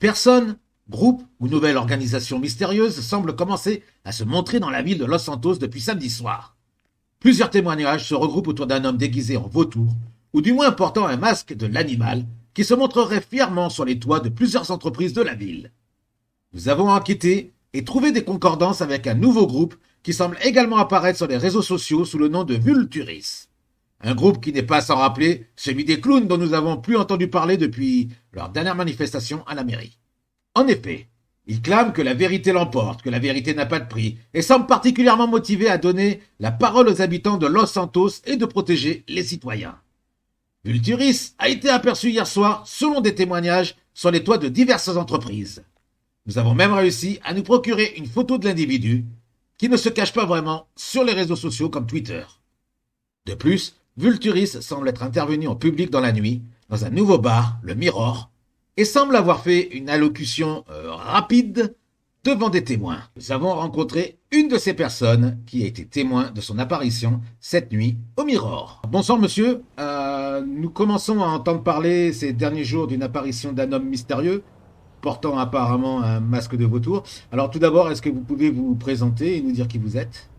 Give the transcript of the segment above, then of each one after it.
Personne, groupe ou nouvelle organisation mystérieuse semble commencer à se montrer dans la ville de Los Santos depuis samedi soir. Plusieurs témoignages se regroupent autour d'un homme déguisé en vautour, ou du moins portant un masque de l'animal, qui se montrerait fièrement sur les toits de plusieurs entreprises de la ville. Nous avons enquêté et trouvé des concordances avec un nouveau groupe qui semble également apparaître sur les réseaux sociaux sous le nom de Vulturis. Un groupe qui n'est pas sans rappeler celui des clowns dont nous avons plus entendu parler depuis leur dernière manifestation à la mairie. En effet, ils clament que la vérité l'emporte, que la vérité n'a pas de prix, et semblent particulièrement motivés à donner la parole aux habitants de Los Santos et de protéger les citoyens. Vulturis a été aperçu hier soir, selon des témoignages, sur les toits de diverses entreprises. Nous avons même réussi à nous procurer une photo de l'individu, qui ne se cache pas vraiment sur les réseaux sociaux comme Twitter. De plus, Vulturis semble être intervenu en public dans la nuit, dans un nouveau bar, le Mirror, et semble avoir fait une allocution rapide devant des témoins. Nous avons rencontré une de ces personnes qui a été témoin de son apparition cette nuit au Mirror. Bonsoir monsieur, nous commençons à entendre parler ces derniers jours d'une apparition d'un homme mystérieux portant apparemment un masque de vautour. Alors tout d'abord, est-ce que vous pouvez vous présenter et nous dire qui vous êtes?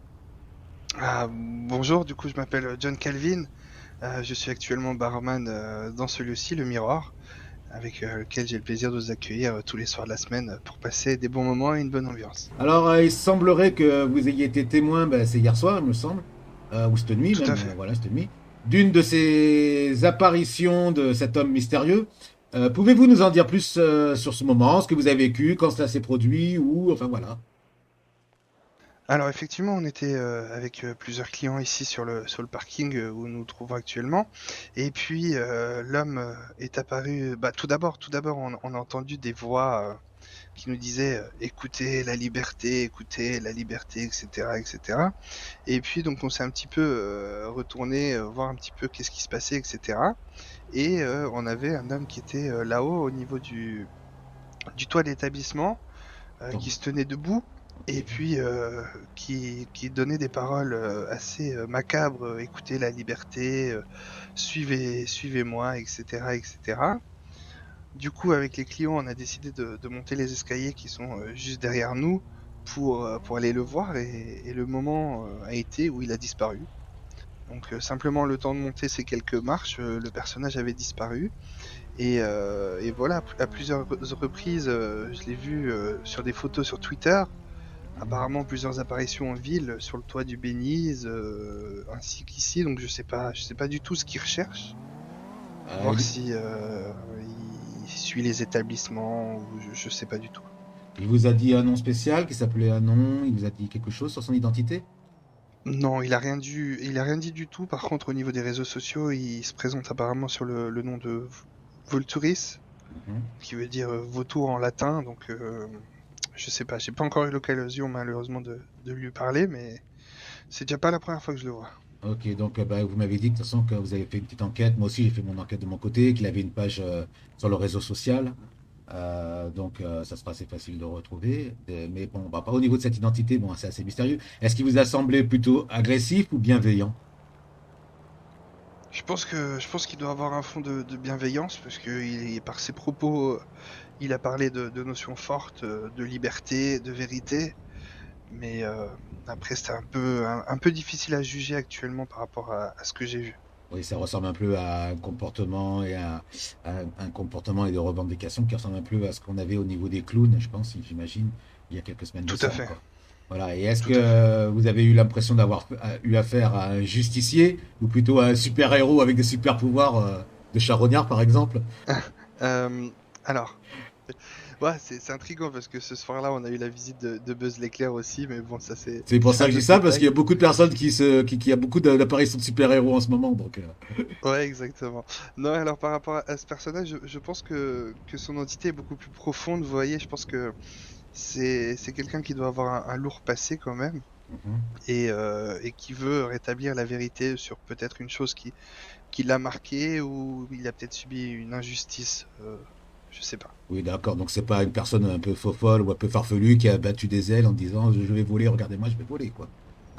Bonjour, du coup je m'appelle John Calvin, je suis actuellement barman dans ce lieu-ci, le Miroir, avec lequel j'ai le plaisir de vous accueillir tous les soirs de la semaine pour passer des bons moments et une bonne ambiance. Alors il semblerait que vous ayez été témoin, c'est hier soir il me semble, ou cette nuit Tout même, à fait. voilà cette nuit, d'une de ces apparitions de cet homme mystérieux. Pouvez-vous nous en dire plus sur ce moment, ce que vous avez vécu, quand cela s'est produit, ou enfin voilà. Alors effectivement, on était avec plusieurs clients ici sur le parking où nous nous trouvons actuellement, et puis l'homme est apparu. Bah, tout d'abord, on a entendu des voix qui nous disaient écoutez la liberté, etc., etc. Et puis donc on s'est un petit peu retourné voir un petit peu qu'est-ce qui se passait, etc. Et on avait un homme qui était là-haut au niveau du toit de l'établissement, qui se tenait debout et puis qui donnait des paroles assez macabres, écoutez la liberté, suivez-moi, etc., etc. Du coup, avec les clients, on a décidé de monter les escaliers qui sont juste derrière nous pour aller le voir, et le moment a été où il a disparu. Donc simplement le temps de monter ces quelques marches, le personnage avait disparu. Et voilà, à plusieurs reprises, je l'ai vu sur des photos sur Twitter. Apparemment plusieurs apparitions en ville, sur le toit du Bénize, ainsi qu'ici. Donc je sais pas du tout ce qu'il recherche. Voir Il, si il suit les établissements, ou je sais pas du tout. il vous a dit un nom spécial, qui s'appelait un nom, il vous a dit quelque chose sur son identité? Non, il a rien dit du tout. Par contre, au niveau des réseaux sociaux, il se présente apparemment sur le nom de Vulturis, Mhm. qui veut dire vautour en latin. Donc, je sais pas. J'ai pas encore eu l'occasion, malheureusement, de lui parler, mais c'est déjà pas la première fois que je le vois. Ok, donc vous m'avez dit de toute façon que vous avez fait une petite enquête. Moi aussi, j'ai fait mon enquête de mon côté, qu'il avait une page sur le réseau social. Ça sera assez facile de retrouver. Mais bon, bah, pas au niveau de cette identité, bon, c'est assez mystérieux. Est-ce qu'il vous a semblé plutôt agressif ou bienveillant? Je pense qu'il doit avoir un fond de bienveillance, parce que par ses propos, il a parlé de notions fortes, de liberté, de vérité. Mais après, c'est un peu difficile à juger actuellement par rapport à ce que j'ai vu. Oui, ça ressemble un peu à un comportement à un comportement et des revendications qui ressemblent un peu à ce qu'on avait au niveau des clowns, je pense, j'imagine, il y a quelques semaines de Tout à ça fait, encore. Voilà. Et est-ce tout à fait. que vous avez eu l'impression d'avoir eu affaire à un justicier ou plutôt à un super-héros avec des super-pouvoirs de charognard, par exemple? Euh, alors, ouais, c'est intriguant parce que ce soir-là, on a eu la visite de Buzz l'éclair aussi, mais bon, ça C'est pour c'est ça un que je dis autre ça, parce qu'il y détail. a beaucoup de personnes qui a beaucoup d'apparitions de super-héros en ce moment. Ouais, exactement. Non, alors par rapport à ce personnage, je pense que son entité est beaucoup plus profonde. Vous voyez, je pense que c'est quelqu'un qui doit avoir un lourd passé quand même, Mhm. et qui veut rétablir la vérité sur peut-être une chose qui l'a marqué, ou il a peut-être subi une injustice. Je sais pas. Oui, d'accord. Donc c'est pas une personne un peu fofolle ou un peu farfelue qui a battu des ailes en disant je vais voler, regardez-moi, je vais voler, quoi.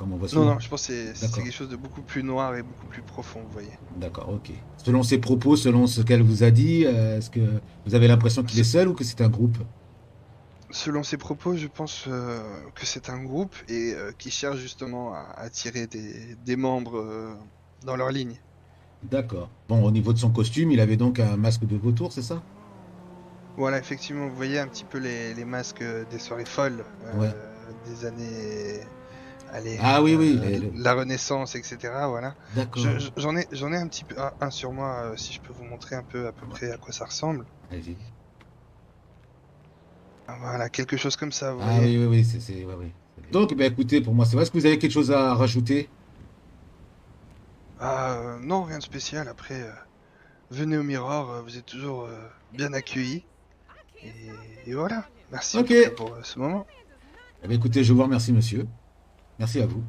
comme on voit Non, souvent. non, je pense que c'est D'accord, quelque chose de beaucoup plus noir et beaucoup plus profond, vous voyez. d'accord, ok. Selon ses propos, selon ce qu'elle vous a dit, est-ce que vous avez l'impression qu'il est Se- seul ou que c'est un groupe? Selon ses propos, je pense que c'est un groupe et qui cherche justement à attirer des membres dans leur ligne. D'accord. Bon, au niveau de son costume, il avait donc un masque de vautour, c'est ça? Voilà, effectivement, vous voyez un petit peu les masques des soirées folles Ouais. des années, allez, Ah oui, oui, la Renaissance, etc. Voilà. d'accord. J'en ai un petit peu un sur moi, si je peux vous montrer un peu à peu Ouais. près à quoi ça ressemble. Allez-y. Voilà, quelque chose comme ça, vous Ah voyez. oui, oui, oui, ouais, ouais. Donc, ben, écoutez, pour moi, c'est vrai. Est-ce que vous avez quelque chose à rajouter? Ah, non, rien de spécial. Après, venez au Mirror, vous êtes toujours bien accueillis. Et voilà. Merci en Ok. tout cas Eh pour ce moment. bien, écoutez, je vous remercie, monsieur. Merci à vous.